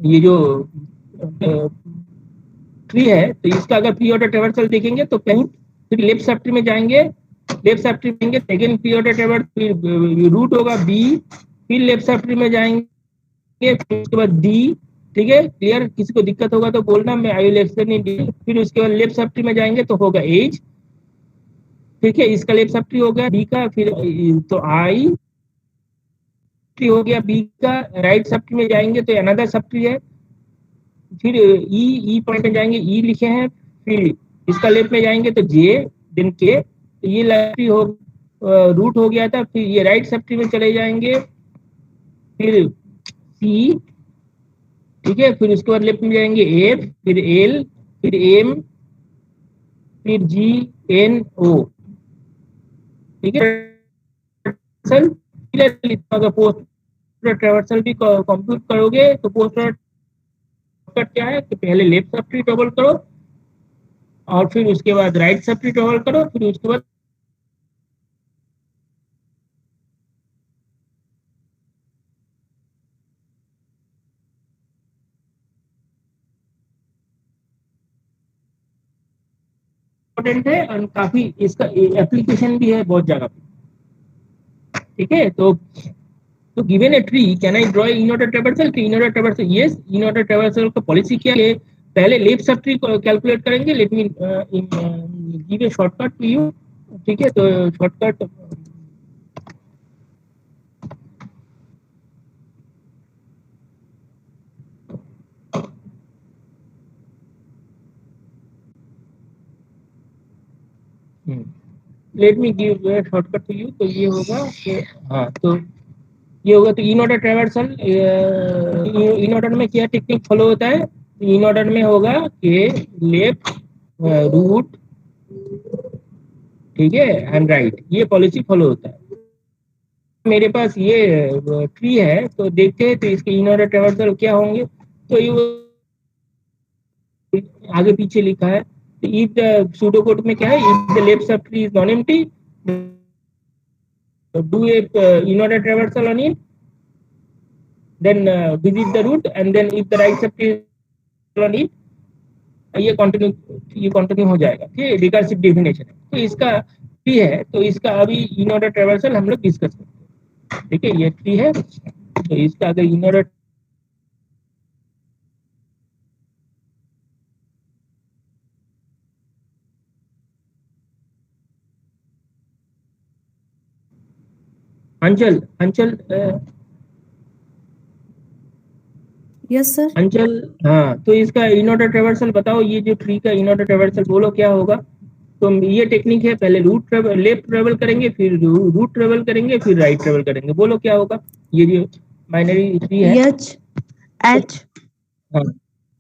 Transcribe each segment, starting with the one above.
ये जो ट्री है, तो इसका अगर प्री ऑर्डर ट्रैवर्सल देखेंगे तो कहीं फिर लेफ्ट सब ट्री में जाएंगे, लेफ्ट सब ट्री में सेकेंड प्री ऑर्डर ट्रैवर्सल, फिर रूट होगा बी, फिर लेफ्ट सब ट्री में जाएंगे, फिर उसके बाद डी। ठीक है, क्लियर? किसी को दिक्कत होगा तो बोलना, मैं I will explain in detail. फिर उसके बाद लेफ्ट सब ट्री में जाएंगे तो होगा एज। ठीक है, इसका लेफ्ट सब ट्री हो गया बी का, फिर तो आई ट्री हो गया बी का। राइट सब ट्री में जाएंगे तो अनदर सब ट्री है, फिर ई पॉइंट में जाएंगे, ई लिखे हैं, फिर इसका लेफ्ट में जाएंगे तो जे, देन के। तो ये लेफ्ट ट्री हो, रूट हो गया था। फिर ये राइट सब ट्री में चले जाएंगे, फिर सी। ठीक है, फिर उसके बाद लेफ्ट में जाएंगे एफ, फिर एल, फिर एम, फिर जी, एन, ओ। ठीक है, सर अगर पोस्ट ट्रैवर्सल भी कंप्यूट करोगे तो पोस्ट क्या है कि पहले लेफ्ट सब ट्री ट्रेवल करो, और फिर उसके बाद राइट सब ट्री ट्रेवल करो, फिर उसके बाद इम्पोर्टेंट है और काफी इसका एप्लीकेशन भी है बहुत जगह पे। ठीक है, तो given a tree can I draw in order traversal? In order traversal, yes. In order traversal का पॉलिसी क्या है? पहले लेफ्ट सब ट्री कैलकुलेट करेंगे। Let me give a shortcut to you. ठीक है, तो shortcut let me give a shortcut to you. तो ये होगा कि हाँ, तो ये होगा, तो in order traversal, in order में क्या टेक्निक फॉलो होता है? इन ऑर्डर में होगा कि लेफ्ट, रूट, ठीक है, एंड राइट, ये पॉलिसी फॉलो होता है। मेरे पास ये ट्री है, तो देखते हैं तो इसके इन ऑर्डर ट्रैवर्सल क्या होंगे। तो ये आगे पीछे लिखा है। तो इफ द सूडो कोड में क्या है, if the left sub tree is non empty, do a in order traversal on it, then visit the root, and then if the right sub tree is on it, ये continue हो जाएगा। ठीक है, recursive definition है। तो इसका tree है, तो इसका अभी इन ऑर्डर ट्रैवर्सल हम लोग डिस्कस करते हैं। ठीक है, ये ट्री है, तो इसका अगर इन ऑर्डर अंचल, अंचल, यस सर। अंचल, हाँ, तो इसका इन ऑर्डर ट्रैवर्सल बताओ। ये जो ट्री का इन ऑर्डर ट्रैवर्सल बोलो क्या होगा? तो ये टेक्निक है, पहले रूट ट्रेवल, लेफ्ट ट्रेवल करेंगे, फिर रूट ट्रेवल करेंगे, फिर राइट ट्रेवल करेंगे। बोलो क्या होगा? ये जो बाइनरी ट्री है। एच एच हाँ,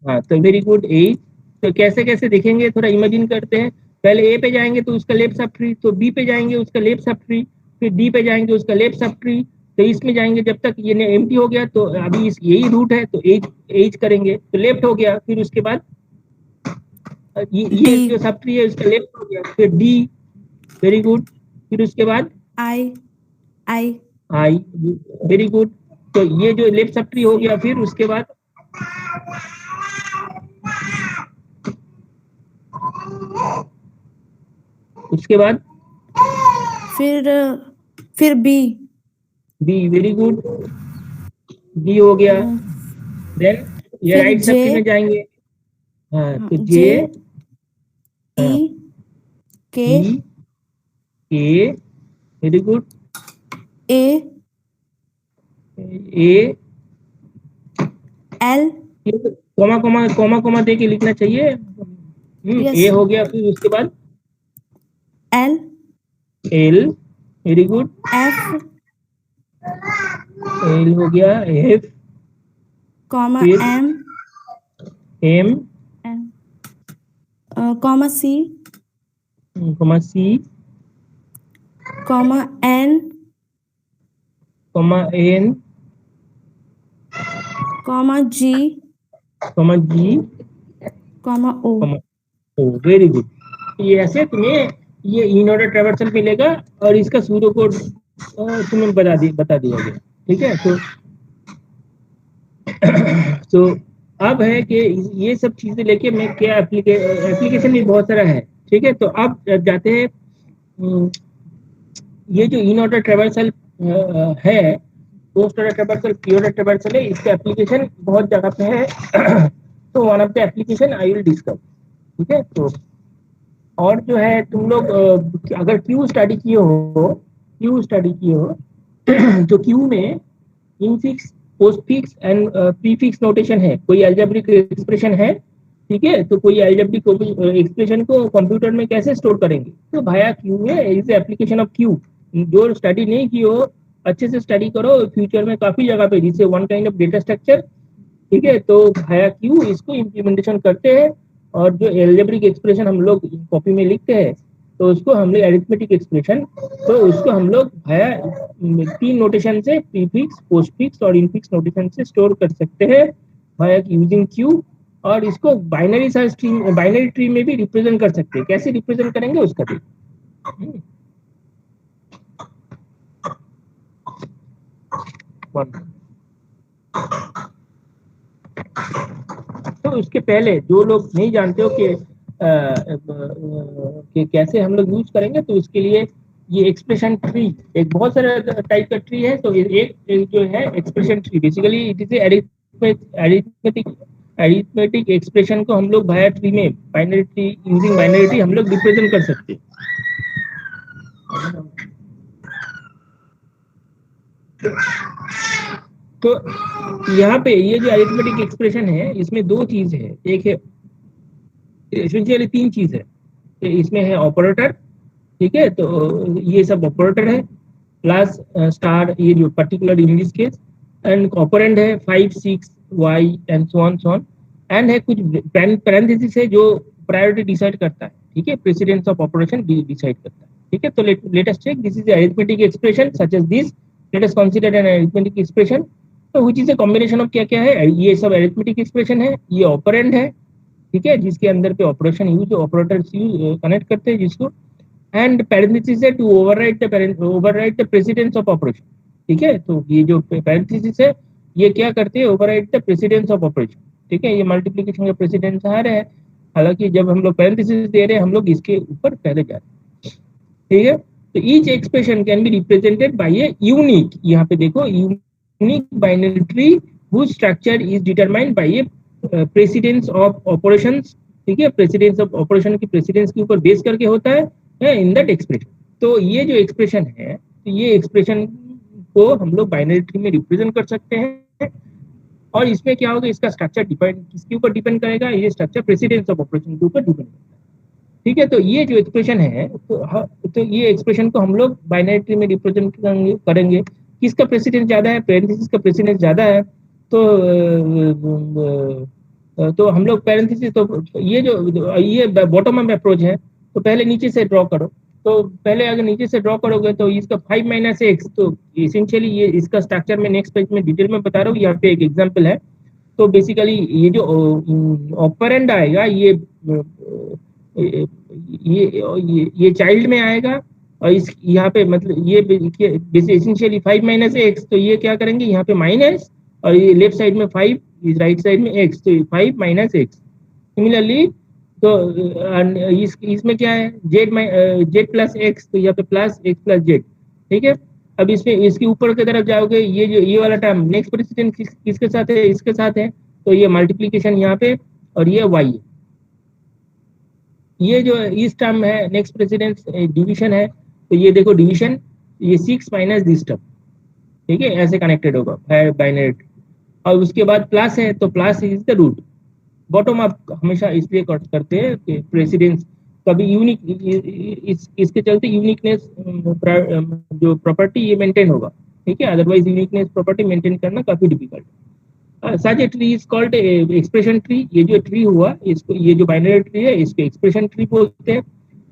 हाँ, तो वेरी गुड, एच। तो कैसे कैसे देखेंगे, थोड़ा इमेजिन करते हैं। पहले ए पे जाएंगे तो उसका लेफ्ट सब ट्री, तो बी पे जाएंगे उसका लेफ्ट सब ट्री, फिर डी पे जाएंगे उसका लेफ्ट सब ट्री। तो इसमें जाएंगे जब तक ये एम्प्टी हो गया, तो अभी इस यही रूट है, तो एज एज करेंगे तो लेफ्ट हो गया। फिर उसके बाद ये जो डी सब ट्री है उसका लेफ्ट हो गया, फिर डी, वेरी गुड। फिर उसके बाद आई आई आई, वेरी गुड। तो ये जो लेफ्ट सब ट्री हो गया, फिर उसके बाद उसके बाद फिर B B, very good, B हो गया। देन ये फिर राइट सब जे ट्री में जाएंगे। हाँ, तो जे, जे ई हाँ, K E, A, very good, A A, L comma comma comma comma दे के लिखना चाहिए। यस ए हो गया, फिर उसके बाद L L, very good, F L हो गया, एफ, कॉमा फिर M M, comma C comma C, comma N comma N, comma G comma G, comma O. Comma O, very good. ये ऐसे तुम्हें ये इन ऑर्डर ट्रैवर्सल मिलेगा, और इसका सूडो कोड तुम्हें बता दिया गया। ठीक है, तो अब है कि ये सब चीजें लेके मैं क्या एप्लीकेशन भी बहुत सारा है, ठीक है। तो अब जाते हैं, ये जो इन ऑर्डर ट्रेवर्सल है, post order traversal, pre order traversal है, इसका एप्लीकेशन बहुत जगह पे है। तो one of the application I will discuss, ठीक है। तो और जो है तुम लोग अगर क्यू स्टडी किए हो, तो क्यू में infix, postfix and prefix notation है, कोई अलजेब्रिक एक्सप्रेशन है, ठीक है। तो कोई अलजेब्रिक एक्सप्रेशन को कंप्यूटर में कैसे स्टोर करेंगे, तो भाया क्यू है, इज एप्लीकेशन ऑफ क्यू। जो स्टडी नहीं की हो, अच्छे से स्टडी करो, फ्यूचर में काफी जगह पे जिससे one kind of data structure, ठीक है। तो भाया क्यू इसको इम्प्लीमेंटेशन करते हैं, और जो एल्जेब्रिक एक्सप्रेशन हम लोग कॉपी में लिखते हैं, तो उसको हम लोग अरिथमेटिक एक्सप्रेशन, तो उसको हम लोग भाया तीन नोटेशन से, प्रीफिक्स, पोस्टफिक्स और इनफिक्स नोटेशन से स्टोर कर सकते हैं भाया यूजिंग क्यू। और इसको binary search tree, binary tree में भी रिप्रेजेंट कर सकते हैं। कैसे रिप्रेजेंट करेंगे उसका भी, तो उसके पहले जो लोग नहीं जानते हो कि कैसे हम लोग यूज करेंगे, तो उसके लिए ये एक्सप्रेशन ट्री, एक बहुत सारा टाइप का ट्री है। तो एक जो है expression tree, basically it is arithmetic expression को हम लोग वाया ट्री में, binary tree, using binary tree हम लोग रिप्रेजेंट कर सकते हैं। तो यहाँ पे ये जो अरिथमेटिक एक्सप्रेशन है, इसमें दो चीज है, एक है एसेंशियली तीन चीज है। इसमें है ऑपरेटर, ठीक है। तो ये सब ऑपरेटर है, प्लस स्टार, ये जो particular in this case, and operand है 5 6 y and so on, and है कुछ पैरेंथेसिस है जो प्रायोरिटी डिसाइड करता है, ठीक है, प्रेसिडेंस ऑफ ऑपरेशन डिसाइड करता है, ठीक है। तो let us check, this is arithmetic expression such as this, let us consider an arithmetic expression, तो which is a combination of क्या क्या है, ये सब अरिथमेटिक एक्सप्रेशन है, ये ऑपरेंड है, ठीक है, जिसके अंदर पे operation use, operators use connect करते हैं जिसको, एंड पैरेंथेसिस है to overwrite the precedence of operation, ठीक है। तो ये जो पैरेंथेसिस है, ये क्या करते हैं, overwrite the precedence of operation, ठीक है। ये मल्टीप्लिकेशन का प्रेसिडेंस आ रहा है, हालांकि जब हम लोग पैरेंथेसिस दे रहे हैं, हम लोग इसके ऊपर पहले जा रहे हैं, ठीक है। तो each expression can be represented by a unique, यहाँ पे देखो, unique binary tree whose structure is determined by a precedence of operations, ठीक है। प्रेसिडेंस ऑफ ऑपरेशन की प्रेसिडेंस के ऊपर बेस करके होता है इन दैट एक्सप्रेशन। तो ये जो एक्सप्रेशन है, तो ये एक्सप्रेशन को हम लोग बाइनरी ट्री में रिप्रेजेंट कर सकते हैं, और इसमें क्या होगा, इसका स्ट्रक्चर डिपेंड किसके ऊपर डिपेंड करेगा, ये स्ट्रक्चर प्रेसिडेंस ऑफ ऑपरेशन के ऊपर डिपेंड करता है, ठीक है। तो ये जो एक्सप्रेशन है, तो ये एक्सप्रेशन को हम लोग बाइनरी ट्री में रिप्रेजेंट करेंगे, किसका प्रेसिडेंस ज्यादा है, पैरेंथेसिस का प्रेसिडेंस ज्यादा है, तो हम लोग पैरेंथेसिस, तो ये बॉटम अप अप्रोच है, तो पहले नीचे से ड्रॉ करो। तो पहले अगर नीचे से ड्रॉ करोगे, तो इसका 5 - x, तो इसेंशियली ये इसका स्ट्रक्चर में नेक्स्ट पेज में डिटेल में बता रहा हूँ, यहाँ पे एक एग्जांपल है। तो बेसिकली ये जो ऑपरेंड आएगा, ये चाइल्ड में आएगा, और इस यहाँ पे मतलब ये एसेंशियली 5 - x, तो ये क्या करेंगे, यहाँ पे माइनस, और ये लेफ्ट साइड में 5, इस राइट साइड में x, तो 5 - x। सिमिलरली तो इसमें क्या है, z प्लस x, तो यहाँ पे प्लस x प्लस z, ठीक है। अब इसमें इसके ऊपर की तरफ जाओगे, ये वाला टर्म नेक्स्ट प्रेसिडेंट किसके साथ है, इसके साथ है, तो ये मल्टीप्लीकेशन यहाँ पे, और ये y है। ये जो इस टर्म है नेक्स्ट प्रेसिडेंस डिवीजन है, तो ये देखो डिवीजन, ये 6 माइनस दिस टर्म, ठीक है, ऐसे कनेक्टेड होगा बाइनरी। और उसके बाद प्लस है, तो plus is the root. Bottom up हमेशा इसलिए करते हैं कि प्रेसिडेंस कभी यूनिक, इसके चलते यूनिकनेस जो प्रॉपर्टी ये मेंटेन होगा, ठीक है, अदरवाइज यूनिकनेस प्रॉपर्टी मेंटेन करना काफी डिफिकल्ट है। Such a tree is called expression tree. ये जो ट्री हुआ, इसको, ये जो बाइनरी ट्री है, इसको एक्सप्रेशन ट्री बोलते हैं।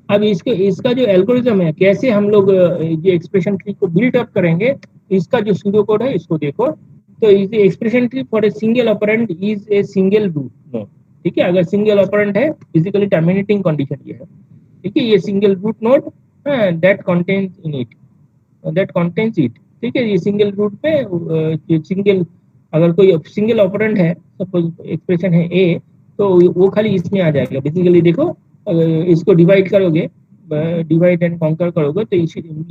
अब इसका जो एल्गोरिथम है, कैसे हम लोग ये एक्सप्रेशन ट्री को बिल्ड अप करेंगे, इसका जो सूडो कोड है इसको देखो। तो is expression tree for a single operand is a single root node, ठीक है। अगर सिंगल ऑपरेंड है, फिजिकली टर्मिनेटिंग कंडीशन ये है, ठीक है, ये single root node that contains it, ठीक है। ये सिंगल रूट पे सिंगल अगर कोई सिंगल ऑपरेंड है, सपोज एक्सप्रेशन है ए, तो वो खाली इसमें आ जाएगा। बेसिकली देखो, अगर इसको डिवाइड करोगे, डिवाइड एंड कॉन्कर करोगे, तो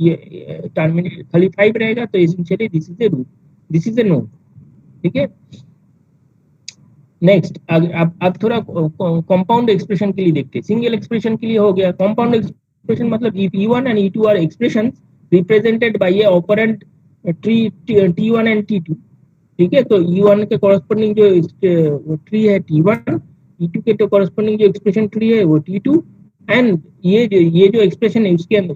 ये टर्मिनेट खाली 5 रहेगा, तो essentially this is a root, this is a node. ठीक है, नेक्स्ट अब थोड़ा कंपाउंड एक्सप्रेशन के लिए देखते हैं। सिंगल एक्सप्रेशन के लिए हो गया। कंपाउंड एक्सप्रेशन मतलब if E1 and E2 are expressions represented by a operand tree T1 and T2। ठीक है, तो E1 के कॉरस्पॉन्डिंग जो ट्री है T1, E2 के तो कॉरस्पॉन्डिंग जो एक्सप्रेशन ट्री है वो T2, एंड ये जो एक्सप्रेशन है उसके अंदर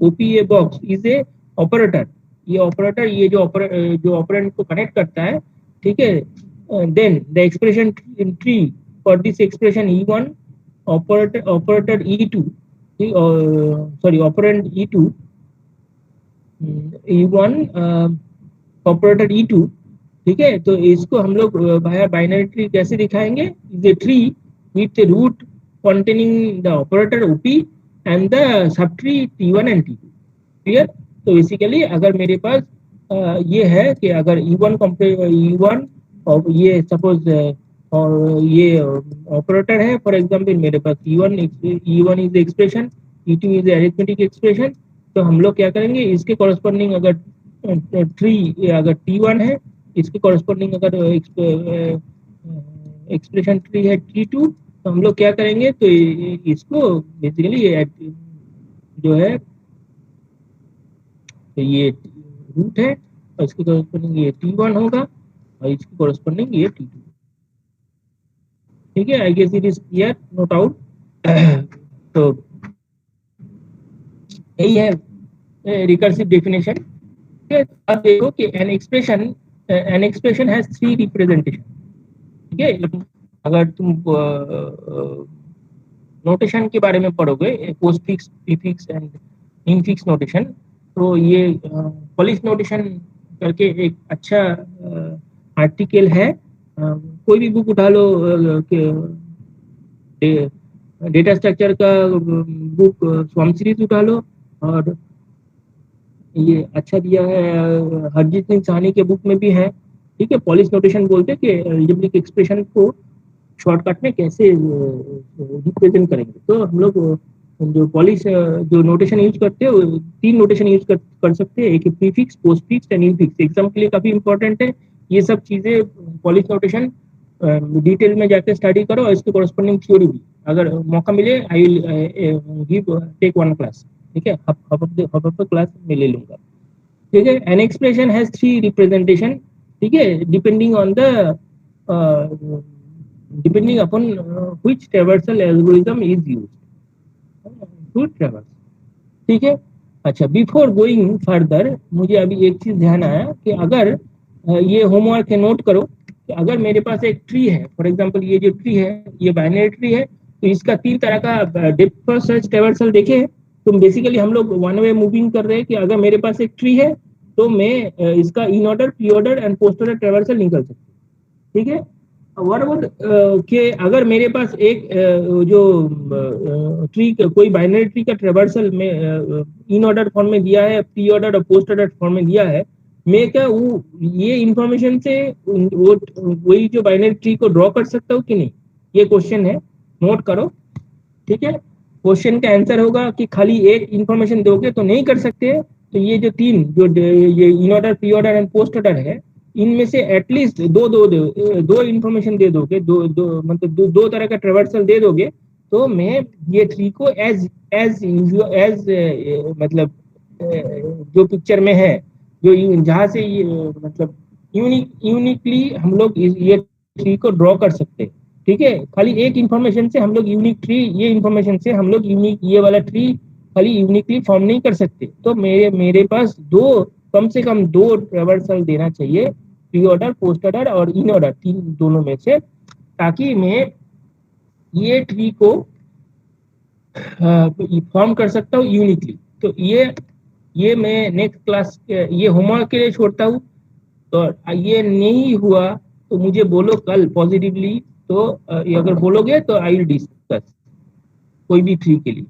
OP a box is a operator. ये ऑपरेटर ये जो ऑपरेंड को कनेक्ट करता है। ठीक है, then the expression tree for this expression E1 operator E2, operand E2, E1 operator E2। ठीक है, तो इसको हम लोग बाइनरी ट्री कैसे दिखाएंगे? Is a tree with root containing the operator OP and the subtree T1 and T2। Clear? तो basically अगर मेरे पास ये है कि अगर E1 और ये सपोज और ये ऑपरेटर है, फॉर एग्जांपल मेरे पास E1 is expression, E2 is arithmetic expression, तो हम लोग क्या करेंगे, इसके कॉरस्पॉन्डिंग अगर ट्री अगर T1 है, इसके कॉरस्पॉन्डिंग अगर एक्सप्रेशन ट्री है T2, तो हम लोग क्या करेंगे, तो इसको बेसिकली जो है, तो ये रूट है और इसके कॉरस्पॉन्डिंग ये T1 होगा और इसके कॉरस्पॉन्डिंग ये T2। ठीक है, I guess it is clear, note out. तो यही है रिकर्सिव डेफिनेशन। ठीक है, अब देखो कि एन एक्सप्रेशन हैज 3 रिप्रेजेंटेशन। ठीक है, अगर तुम नोटेशन के बारे में पढ़ोगे, postfix, prefix and infix notation, तो ये पॉलिश नोटेशन करके एक अच्छा आर्टिकल है। कोई भी बुक उठा लो, डेटा स्ट्रक्चर का बुक स्वम सीरीज उठा लो, और ये अच्छा दिया है, हरजीत सिंह साहनी के बुक में भी है। ठीक है, पॉलिश नोटेशन बोलते हैं कि अलजेब्रिक एक्सप्रेशन को शॉर्टकट में कैसे रिप्रेजेंट करेंगे। तो हम लोग जो पॉलिश जो नोटेशन यूज करते हैं, 3 नोटेशन यूज कर सकते हैं, एक prefix, postfix and infix. Exam के लिए काफी इंपॉर्टेंट है ये सब चीजें। पॉलिश नोटेशन डिटेल में जाकर स्टडी करो, और इसके कॉरस्पॉन्डिंग थ्योरी भी अगर मौका मिले I will give take 1 class. ठीक है, हाफ क्लास में ले लूंगा। ठीक है, एन एक्सप्रेशन हैज 3 रिप्रेजेंटेशन। ठीक है, depending upon which traversal algorithm is used to traverse. ठीक है, अच्छा, बिफोर गोइंग फर्दर मुझे अभी एक चीज ध्यान आया कि अगर ये होमवर्क है, नोट करो कि अगर मेरे पास एक ट्री है, फॉर एग्जांपल ये जो ट्री है ये बाइनरी ट्री है, तो इसका 3 तरह का डेप्थ फर्स्ट सर्च ट्रैवर्सल देखे हैं। तो बेसिकली हम लोग वन वे मूविंग कर रहे हैं कि अगर मेरे पास एक ट्री है तो मैं इसका in order, pre order and post order traversal निकल सकती। ठीक है, व्हाट अबाउट कि अगर मेरे पास एक जो ट्री कोई बाइनरी ट्री का ट्रैवर्सल में इन ऑर्डर फॉर्म में दिया है, प्री ऑर्डर और पोस्ट ऑर्डर फॉर्म में दिया है, मैं क्या वो ये इंफॉर्मेशन से वही जो बाइनरी ट्री को ड्रॉ कर सकता हूँ कि नहीं? ये क्वेश्चन है, नोट करो। ठीक है, क्वेश्चन का आंसर होगा कि खाली एक इंफॉर्मेशन दोगे तो नहीं कर सकते। तो ये जो 3 जो ये in order, pre order and post order है, इनमें से एटलीस्ट दो इंफॉर्मेशन दे दोगे, मतलब दो तरह का ट्रैवर्सल दे दोगे, तो मैं ये ट्री को एज मतलब जो पिक्चर में है, जो जहाँ से ये मतलब यूनिकली हम लोग ये ट्री को ड्रॉ कर सकते हैं। ठीक है, खाली एक इंफॉर्मेशन से हम लोग यूनिक ट्री, ये इंफॉर्मेशन से हम लोग यूनिक ये वाला ट्री खाली यूनिकली फॉर्म नहीं कर सकते। तो मेरे पास कम से कम 2 ट्रैवर्सल देना चाहिए, प्री ऑर्डर, पोस्ट ऑर्डर और इन ऑर्डर, 3 दोनों में से, ताकि मैं ये ट्री को फॉर्म कर सकता हूँ यूनिकली। तो ये मैं नेक्स्ट क्लास ये होमवर्क के लिए छोड़ता हूँ। तो ये नहीं हुआ तो मुझे बोलो कल पॉजिटिवली, तो अगर बोलोगे तो आई विल डिस्कस कोई भी ट्री के लिए।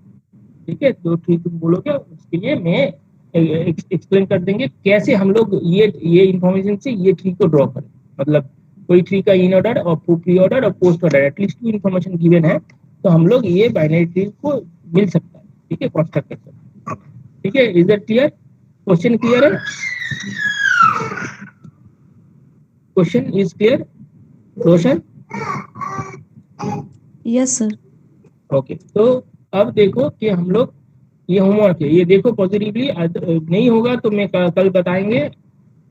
ठीक है, तो ट्री तुम बोलोगे उसके लिए मैं एक्सप्लेन कर देंगे कैसे हम लोग ये इंफॉर्मेशन से ये ट्री को ड्रॉ करें। मतलब कोई ट्री का इन ऑर्डर और प्री ऑर्डर और post order at least 2 information given है, तो हम लोग ये बाइनरी ट्री को मिल सकता है, ठीक है, कंस्ट्रक्ट कर सकते हैं। ठीक है, is that clear? Question clear है? Question is clear Roshan? Yes sir. Okay, तो अब देखो कि हम लोग ये होमवर्क है, ये देखो पॉजिटिवली, नहीं होगा तो मैं कल बताएंगे,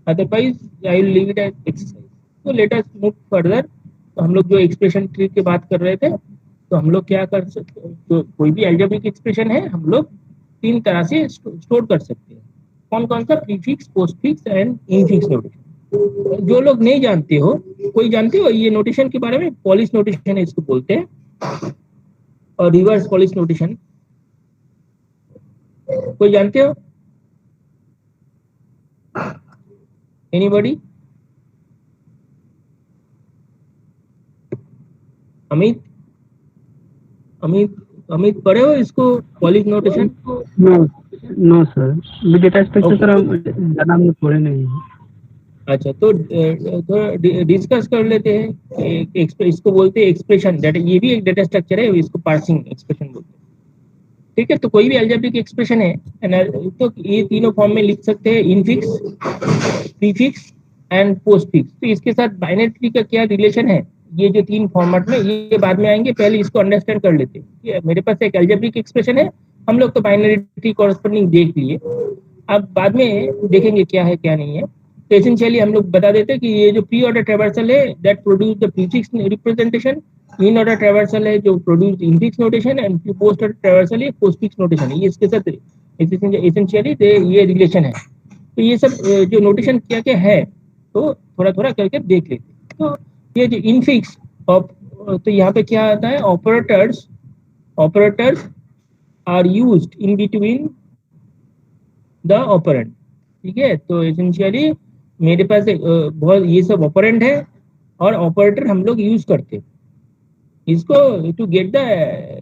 otherwise I will leave it as exercise. तो लेट अस मूव फर्दर। तो हम लोग जो एक्सप्रेशन ट्री की बात कर रहे थे, तो हम लोग क्या कर सकते हैं, तो कोई भी अलजेब्रिक एक्सप्रेशन है हम लोग 3 तरह से स्टोर कर सकते हैं। कौन कौन सा? Prefix, postfix and infix notation. जो लोग नहीं जानते हो, कोई जानते हो ये नोटेशन के बारे में? पॉलिश नोटेशन इसको बोलते हैं, और रिवर्स पॉलिश नोटेशन, कोई जानते हो? एनीबॉडी? अमित, अमित, अमित पढ़े हो इसको Polish notation? No sir, data structure sir हम ज्यादा हम पढ़े नहीं हैं। अच्छा, तो डिस्कस कर लेते हैं। इसको बोलते हैं एक्सप्रेशन, डेटा, ये भी एक डेटा स्ट्रक्चर है, इसको पार्सिंग एक्सप्रेशन बोलते हैं। ठीक है, तो कोई भी अलजेब्रिक एक्सप्रेशन है तो ये तीनों फॉर्म में लिख सकते हैं, इनफिक्स, प्रीफिक्स एंड पोस्टफिक्स। तो इसके साथ बाइनरी ट्री का क्या रिलेशन है, ये जो 3 फॉर्मेट में, ये बाद में आएंगे, पहले इसको अंडरस्टैंड कर लेते हैं। मेरे पास एक अलजेब्रिक एक्सप्रेशन है, हम लोग तो बाइनरी ट्री कॉरस्पॉन्डिंग देख लिए, अब बाद में देखेंगे क्या है क्या नहीं है। तो एसेंशियली हम लोग बता देते हैं कि ये जो प्री ऑर्डर ट्रैवर्सल है that produce the prefix representation, in order traversal है जो produce infix notation, and post order traversal है पोस्टफिक्स नोटेशन है। ये इसके साथ एसेंशियली ये रिलेशन है। तो ये सब जो नोटेशन क्या क्या है, तो थोड़ा थोड़ा करके देख लेते हैं। तो ये जो इनफिक्स, तो यहाँ पे क्या आता है, operators are used in between the operand. ठीक है, तो एसेंशियली मेरे पास बहुत ये सब ऑपरेंड है और ऑपरेटर हम लोग यूज करते हैं इसको to get the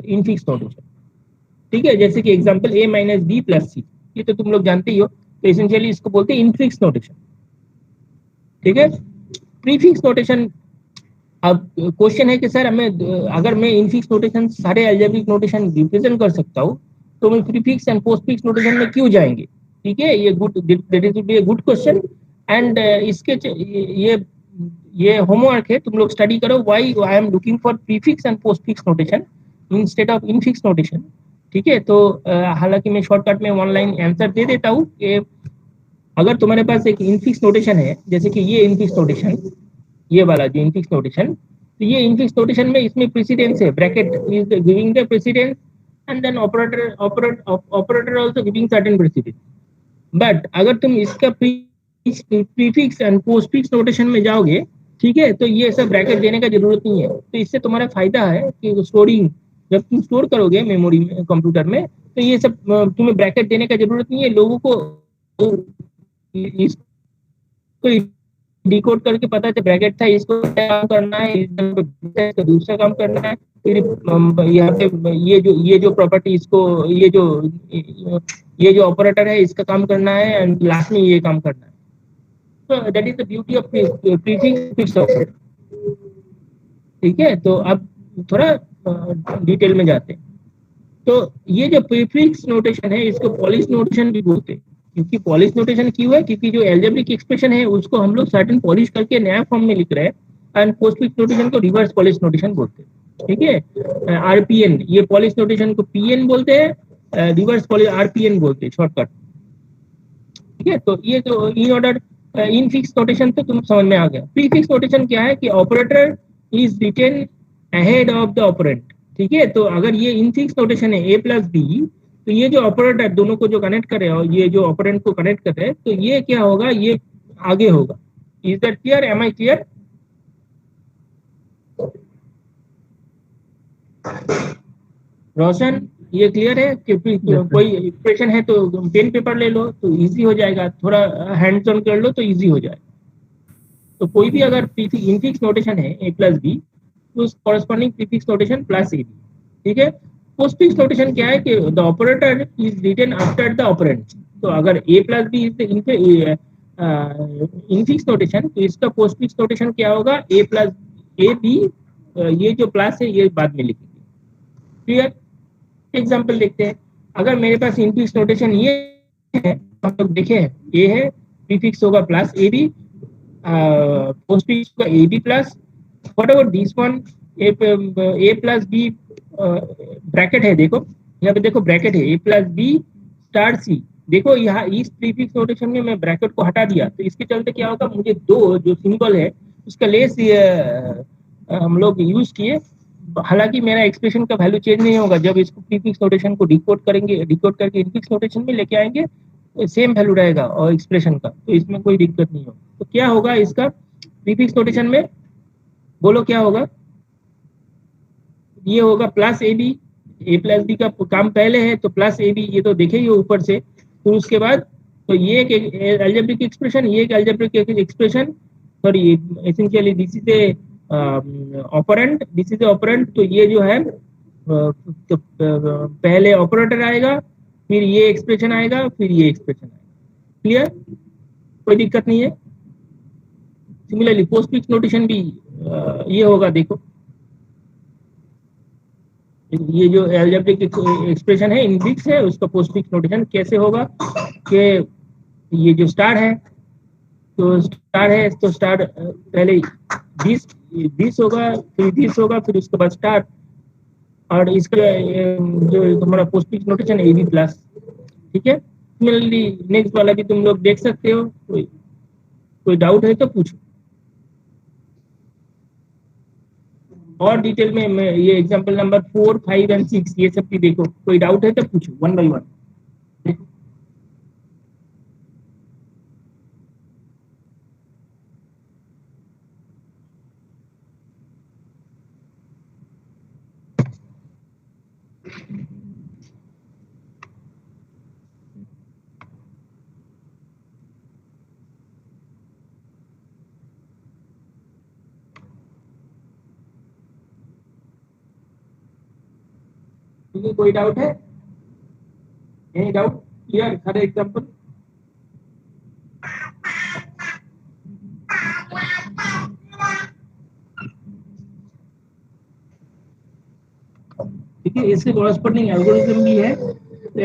infix notation. ठीक है, जैसे कि example a minus B plus C, ये तो तुम लोग जानते ही हो। तो एसेंशियली इसको बोलते हैं इनफिक्स नोटेशन। ठीक है, प्रीफिक्स नोटेशन, अब क्वेश्चन है कि सर हमें अगर मैं इनफिक्स नोटेशन सारे अलजेब्रिक नोटेशन रिप्रेजेंट कर सकता हूँ, तो मैं प्रीफिक्स एंड पोस्टफिक्स नोटेशन में क्यों जाएंगे? ठीक है, ये good, that is be a good question. And इसके ये होमवर्क है, तुम लोग स्टडी करो why I am looking for prefix and postfix notation instead of infix notation. ठीक है, तो हालांकि मैं शॉर्टकट में ऑनलाइन आंसर दे देता हूँ कि अगर तुम्हारे पास एक इनफिक्स नोटेशन है, जैसे कि ये इनफिक्स नोटेशन, ये वाला जो इनफिक्स नोटेशन, तो ये इनफिक्स नोटेशन में इसमें प्रेसिडेंस है, bracket is giving the precedence and then operator also giving certain precedence. But अगर तुम इसका प्रीफिक्स एंड पोस्टफिक्स नोटेशन में जाओगे, ठीक है, तो ये सब ब्रैकेट देने का जरूरत नहीं है। तो इससे तुम्हारा फायदा है कि स्टोरिंग, जब तुम स्टोर करोगे मेमोरी में, कंप्यूटर में, तो ये सब तुम्हें ब्रैकेट देने का जरूरत नहीं है। लोगों को इसको डिकोड करके पता चल ब्रैकेट था, इसको काम करना है, इसका दूसरा काम करना है, फिर यहाँ पे ये जो प्रॉपर्टी, इसको ये जो ऑपरेटर है इसका काम करना है, एंड लास्ट में ये काम करना है। तो that is the beauty of prefix operator. ठीक है, तो अब थोड़ा डिटेल में जाते हैं। तो ये जो प्रीफिक्स नोटेशन है इसको पॉलिश नोटेशन भी बोलते हैं। क्योंकि पॉलिश नोटेशन क्यों है? क्योंकि जो अलजेब्रिक एक्सप्रेशन है उसको हम लोग सर्टेन पॉलिश करके नया फॉर्म में लिख रहे हैं, एंड पोस्टफिक्स नोटेशन को रिवर्स पॉलिश नोटेशन बोलते हैं। ठीक है, आरपीएन, ये पॉलिश नोटेशन को पीएन बोलते हैं, रिवर्स पॉलिश आरपीएन बोलते हैं शॉर्टकट। ठीक है, तो ये जो इन ऑर्डर इनफिक्स नोटेशन तो तुम समझ में आ गया। प्रीफिक्स नोटेशन क्या है कि operator is written ahead of the operand. ठीक है, तो अगर ये इनफिक्स नोटेशन है a प्लस बी, तो ये जो ऑपरेटर दोनों को जो कनेक्ट करे और ये जो ऑपरेंड को कनेक्ट कर रहे हैं, तो ये क्या होगा, ये आगे होगा। Is that clear? Am I clear? Roshan, ये क्लियर है? क्योंकि कोई एक्सप्रेशन है तो पेन पेपर ले लो तो इजी हो जाएगा, थोड़ा हैंड्स ऑन कर लो तो इजी हो जाएगा। तो कोई भी अगर इनफिक्स नोटेशन है a प्लस बी, तो corresponding prefix notation plus a b. ठीक है, पोस्टफिक्स नोटेशन क्या है कि the operator is written after the operand. तो अगर a plus b infix notation, तो इसका पोस्टफिक्स नोटेशन क्या होगा, a प्लस ए बी, ये जो प्लस है ये बाद में लिखेंगे। क्लियर? एग्जाम्पल देखते हैं। अगर मेरे पास इनफिक्स नोटेशन ये है, हम लोग देखे ए है, प्रीफिक्स होगा प्लस ए बी, पोस्टफिक्स होगा a b plus, whatever this one, a plus b bracket है, देखो यहाँ पे देखो ब्रैकेट है, a plus b star c. देखो यहाँ इस प्रीफिक्स नोटेशन में मैं ब्रैकेट को हटा दिया, तो इसके चलते क्या होगा, मुझे दो जो सिंबल है उसका लेस हम लोग यूज किए। हालांकि मेरा एक्सप्रेशन का वैल्यू चेंज नहीं होगा, जब इसको प्रीफिक्स नोटेशन को डिकोड करेंगे, डिकोड करके इनफिक्स नोटेशन में लेके आएंगे सेम वैल्यू रहेगा और एक्सप्रेशन का, तो इसमें कोई दिक्कत नहीं होगा। तो क्या होगा इसका प्रीफिक्स नोटेशन में, बोलो क्या होगा, ये होगा plus a b, a plus b का काम पहले है तो प्लस ए बी, ये तो देखेंगे ऊपर से। फिर उसके बाद तो ये एक अलजेब्रिक एक्सप्रेशन, ये एक algebraic expression, sorry essentially this is A operand, this is operand. तो ये जो है तो पहले ऑपरेटर आएगा, फिर ये एक्सप्रेशन आएगा, फिर ये एक्सप्रेशन आएगा। क्लियर? कोई दिक्कत नहीं है। सिमिलरली पोस्टफिक्स नोटेशन भी ये होगा, देखो ये जो अलजेब्रिक एक्सप्रेशन है इनफिक्स है, उसका पोस्टफिक्स नोटेशन कैसे होगा कि ये जो स्टार है, तो स्टार है तो स्टार पहले 20 होगा, फिर 20 होगा, फिर उसके बाद स्टार, और इसका जो हमारा postfix notation a b plus. ठीक है, सिमिलरली नेक्स्ट वाला भी तुम लोग देख सकते हो, कोई डाउट है तो पूछो। और डिटेल में मैं ये एग्जांपल नंबर 4, 5 एंड 6 ये सब भी देखो, कोई डाउट है तो पूछो वन बाय वन। कोई डाउट है? Any doubt? क्लियर? हर एग्जांपल ठीक है। इसके कॉरस्पॉन्डिंग एल्गोरिथम भी है, तो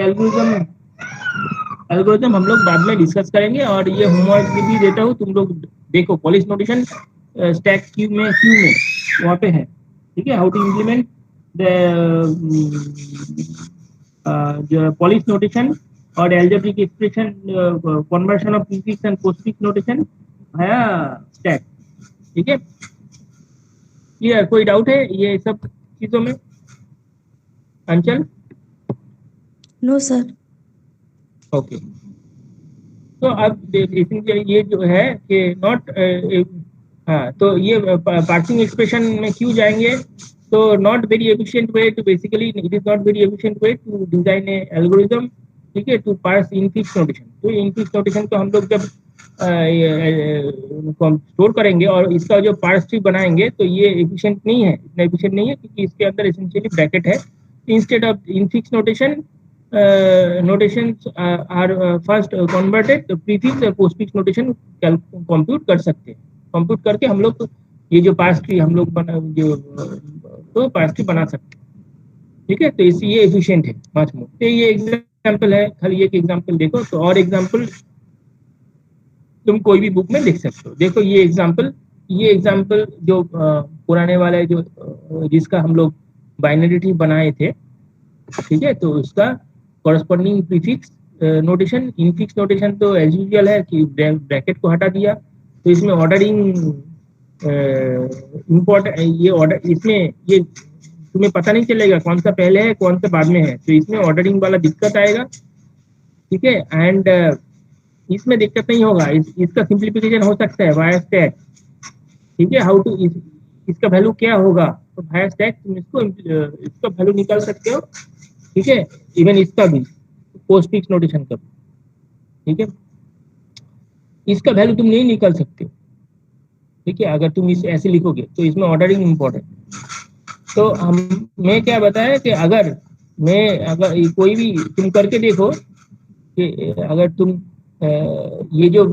एल्गोरिथम हम लोग बाद में डिस्कस करेंगे। और ये होमवर्क भी देता हूँ, तुम लोग देखो, पॉलिश नोटेशन स्टैक क्यू में वहाँ पे है। ठीक है, हाउ टू इम्प्लीमेंट जो पॉलिश नोटेशन और algebraic expression, conversion of prefix and postfix notation via stack. ठीक है, क्लियर? कोई डाउट है ये सब चीजों में? अंचल? No sir. ओके, तो अब ये जो है कि नॉट, हाँ, तो ये पार्सिंग एक्सप्रेशन में क्यों जाएंगे, तो not very efficient way to, basically it is not very efficient way to design a algorithm. ठीक है, टू पार्स इनफिक्स नोटेशन। तो इनफिक्स नोटेशन को हम लोग जब स्टोर करेंगे और इसका जो पार्स ट्री बनाएंगे, तो ये एफिशिएंट नहीं है, इतना एफिशिएंट नहीं है, क्योंकि इसके अंदर एसेंशियली ब्रैकेट है। Instead of infix notation, notations are first converted to prefix और postfix notation कंप्यूट कर सकते हैं। कंप्यूट करके हम लोग ये जो पार्स ट्री हम लोग तो पार्स ट्री बना सकते हैं। ठीक है, तो इसलिए ये एफिशिएंट है मच मोर। तो ये एग्जांपल है, खाली एक एग्जांपल देखो, तो और एग्जांपल तुम कोई भी बुक में देख सकते हो। देखो ये एग्जांपल जो पुराने वाला है, जो जिसका हम लोग बाइनरी ट्री बनाए थे। ठीक है, तो उसका corresponding prefix notation, infix notation तो एज यूजुअल है कि ब्रैकेट को हटा दिया। तो इसमें ऑर्डरिंग इम्पोर्टेंट, ये ऑर्डर, इसमें ये तुम्हें पता नहीं चलेगा कौन सा पहले है कौन सा बाद में है, तो इसमें ऑर्डरिंग वाला दिक्कत आएगा। ठीक है, एंड इसमें दिक्कत नहीं होगा, इसका सिंप्लीफिकेशन हो सकता है वाया स्टैक। ठीक है, हाउ टू, इसका वैल्यू क्या होगा, तो वाया स्टैक तुम इसका वैल्यू निकाल सकते हो। ठीक है, इवन इसका भी पोस्टफिक्स नोटेशन का भी। ठीक है, इसका वैल्यू तुम नहीं निकाल सकते हो। ठीक है, अगर तुम इसे ऐसे लिखोगे तो इसमें ऑर्डरिंग इम्पोर्टेंट। तो मैं क्या बताया कि अगर कोई भी तुम करके देखो कि अगर तुम ये जो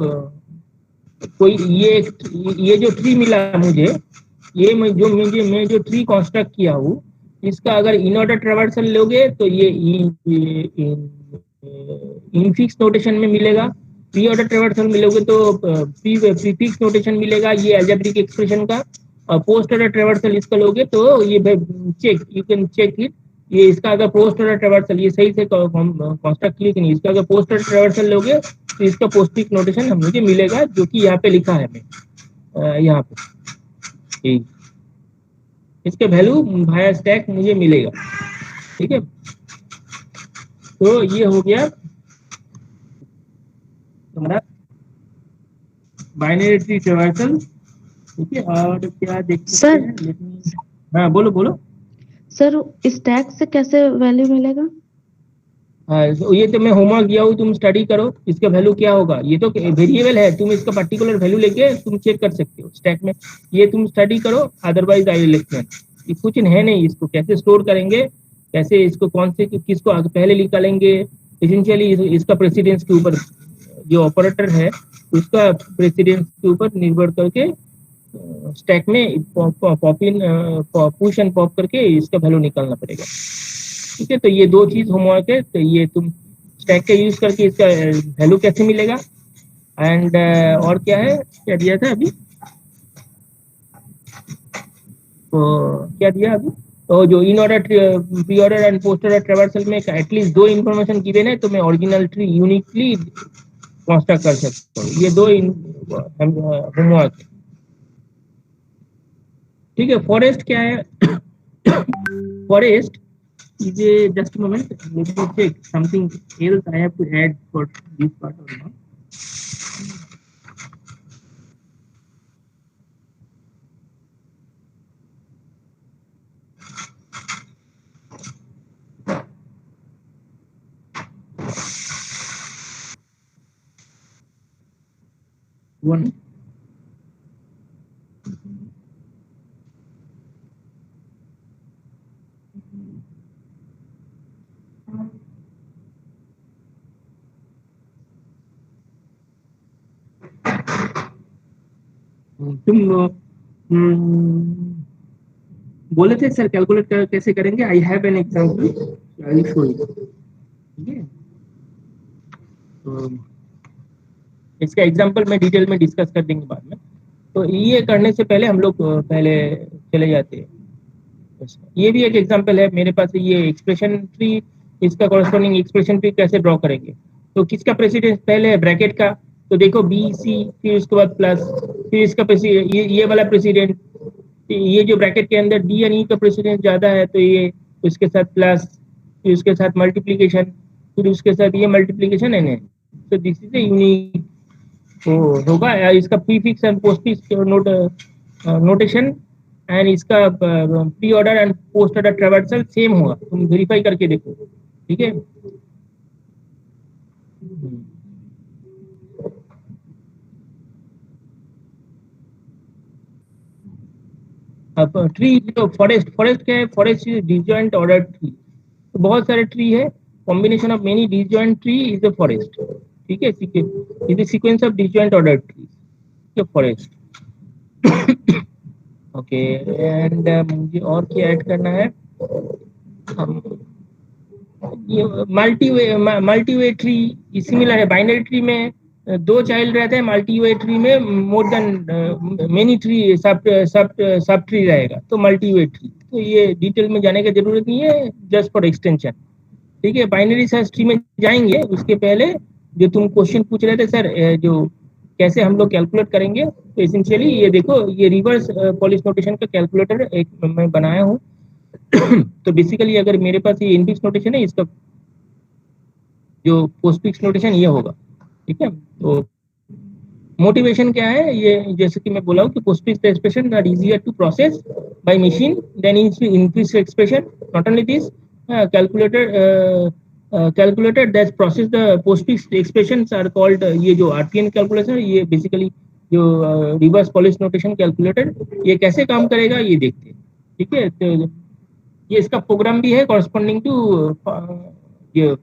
कोई ये जो ट्री मिला मुझे, ये मैं जो ट्री कंस्ट्रक्ट किया हूँ, इसका अगर इन ऑर्डर ट्रेवर्सल लोगे तो ये इनफिक्स नोटेशन में मिलेगा। प्री ऑर्डर ट्रेवर्सल मिलोगे तो प्रीफिक्स नोटेशन मिलेगा ये अलजेब्रिक एक्सप्रेशन का। और पोस्ट ऑर्डर ट्रेवर्सल इसका लोगे तो ये check, you can check it. ये इसका अगर पोस्ट ऑर्डर ट्रेवर्सल ये सही से कंस्ट्रक्ट किया कि नहीं, इसका अगर पोस्ट ऑर्डर ट्रेवर्सल लोगे तो इसका पोस्टफिक्स नोटेशन मुझे मिलेगा, जो कि यहाँ पे लिखा है मैं यहाँ पे इसके वैल्यू भाया स्टैक मुझे मिलेगा। ठीक है, तो ये हो गया हमारा बाइनरी ट्री ट्रेवर्सल। ठीक है, और क्या देखते सर। हैं? हाँ बोलो बोलो। सर स्टैक से कैसे वैल्यू मिलेगा? हाँ, तो ये तो मैं होमवर्क दिया हूँ, तुम स्टडी करो इसका वैल्यू क्या होगा। ये तो वेरिएबल है, तुम इसका पर्टिकुलर वैल्यू लेके तुम चेक कर सकते हो स्टैक में। ये तुम स्टडी करो, अदरवाइज आई विल एक्सप्लेन। ये कुछ है नहीं, इसको कैसे स्टोर करेंगे, कैसे इसको कौन से किसको आगे पहले निकालेंगे। एसेंशियली इसका प्रेसिडेंस के ऊपर जो ऑपरेटर है उसका प्रेसिडेंस के ऊपर निर्भर करके स्टैक में pop in push and pop करके इसका वैल्यू निकालना पड़ेगा। ठीक है, तो ये दो चीज होमवर्क है, तो ये तुम स्टैक का यूज करके इसका वैल्यू कैसे मिलेगा। एंड और क्या है, क्या दिया था अभी, तो क्या दिया अभी, तो जो in order pre order and post order traversal में एटलीस्ट दो इन्फॉर्मेशन गिवन है, तो मैं ओरिजिनल ट्री यूनिकली कंस्ट्रक्ट कर सकता हूँ। ये दो होमवर्क है। ठीक है, फॉरेस्ट क्या है? Forest is a just a moment, let me check something else I have to add for this part or not. One तुम बोले थे सर कैलकुलेट कैसे करेंगे। I have an example, I will show you. ठीक है, तो इसका example मैं डिटेल में डिस्कस कर देंगे बाद में। तो ये करने से पहले हम लोग पहले चले जाते हैं। ये भी एक एग्जांपल है मेरे पास, ये एक्सप्रेशन ट्री, इसका कॉरेस्पॉन्डिंग एक्सप्रेशन ट्री कैसे ड्रॉ करेंगे। तो किसका प्रेसिडेंस पहले है, ब्रैकेट का, तो देखो बी सी, फिर उसके बाद प्लस, फिर इसका ये वाला प्रेसिडेंट, ये जो ब्रैकेट के अंदर डी एंड ई का प्रेसिडेंस ज्यादा है तो ये उसके साथ प्लस, फिर उसके साथ मल्टीप्लीकेशन, फिर उसके साथ ये मल्टीप्लीकेशन है। तो दिस इज ए यूनिक होगा। इसका prefix and postfix notation and इसका pre order and post order traversal same होगा, तुम वेरीफाई करके देखो। ठीक है, अब ट्री जो फॉरेस्ट क्या है, forest is disjoint order tree. तो बहुत सारे ट्री है, combination of many disjoint tree is a forest. ठीक है, is the sequence of disjoint order tree forest. Okay, and मुझे और क्या ऐड करना है, हम ये मल्टीवे ट्री सिमिलर है। बाइनरी ट्री में दो चाइल्ड रहते हैं, मल्टीवे ट्री में more than many tree sub tree रहेगा, तो मल्टीवे ट्री। तो ये डिटेल में जाने की जरूरत नहीं है, जस्ट फॉर एक्सटेंशन। ठीक है, बाइनरी सर्च ट्री में जाएंगे उसके पहले जो तुम क्वेश्चन पूछ रहे थे सर, जो कैसे हम लोग कैलकुलेट करेंगे, तो एसेंशियली ये देखो, ये रिवर्स पॉलिश नोटेशन का कैलकुलेटर एक मैं बनाया हूँ। तो बेसिकली अगर मेरे पास ये इनफिक्स नोटेशन है, इसका जो पोस्टफिक्स नोटेशन ये होगा। ठीक है, तो मोटिवेशन क्या है, ये जैसे कि मैं बोला हूँ कि postfix expression are easier to process by machine than infix expression. Not only this, calculator that process the postfix expressions are called ये जो RPN कैलकुलेशन, ये बेसिकली जो रिवर्स पॉलिश नोटेशन कैलकुलेटर, ये कैसे काम करेगा ये देखते हैं। ठीक है, तो ये इसका प्रोग्राम भी है कॉरस्पॉन्डिंग टू ये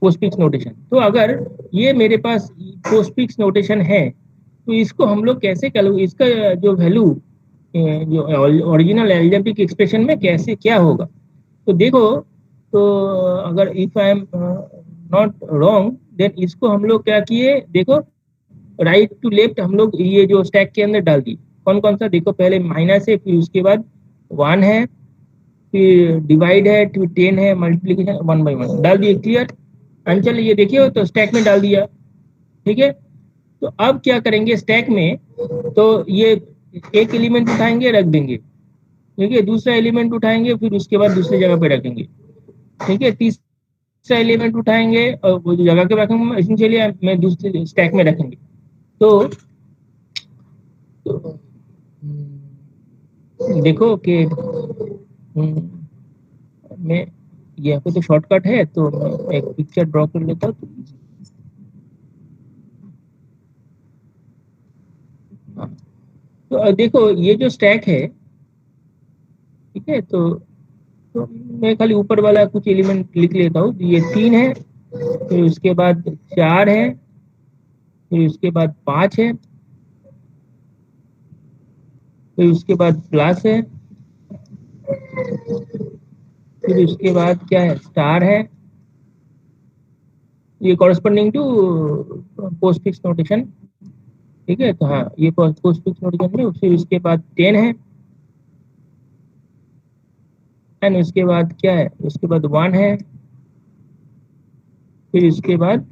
पोस्टफिक्स नोटेशन। तो अगर ये मेरे पास पोस्टफिक्स नोटेशन है तो इसको हम लोग कैसे इसका जो वैल्यू जो ओरिजिनल एल्जेब्रिक एक्सप्रेशन में कैसे क्या होगा। तो देखो, तो अगर if I am not wrong then इसको हम लोग क्या किए, देखो राइट टू लेफ्ट हम लोग ये जो स्टैक के अंदर डाल दिए। कौन कौन सा, देखो पहले माइनस है, फिर उसके बाद 1 है, फिर डिवाइड है, फिर 10 है, मल्टीप्लीकेशन 1/1 डाल दिए। क्लियर अंचल, ये देखिए तो स्टैक में डाल दिया। ठीक है, तो अब क्या करेंगे स्टैक में, तो ये एक एलिमेंट उठाएंगे रख देंगे, ठीक है, दूसरा एलिमेंट उठाएंगे फिर उसके बाद दूसरी जगह पे रखेंगे, ठीक है, तीसरा एलिमेंट उठाएंगे और वो जगह के रखेंगे, एसेंशियली मैं दूसरे स्टैक में रखेंगे। तो देखो कि मैं यहाँ पे तो शॉर्टकट है, तो मैं एक पिक्चर ड्रॉ कर लेता हूँ। तो देखो ये जो स्टैक है, ठीक है, तो मैं खाली ऊपर वाला कुछ एलिमेंट लिख लेता हूँ। ये 3 है, फिर उसके बाद 4 है, फिर उसके बाद 5 है, फिर उसके बाद प्लस है, फिर उसके बाद क्या है, स्टार है। ये कॉरस्पॉन्डिंग टू पोस्टफिक्स नोटेशन, ठीक है। तो हाँ, ये पोस्टफिक्स नोटेशन में फिर उसके बाद 10 है, एंड उसके बाद क्या है, उसके बाद 1 है, फिर उसके बाद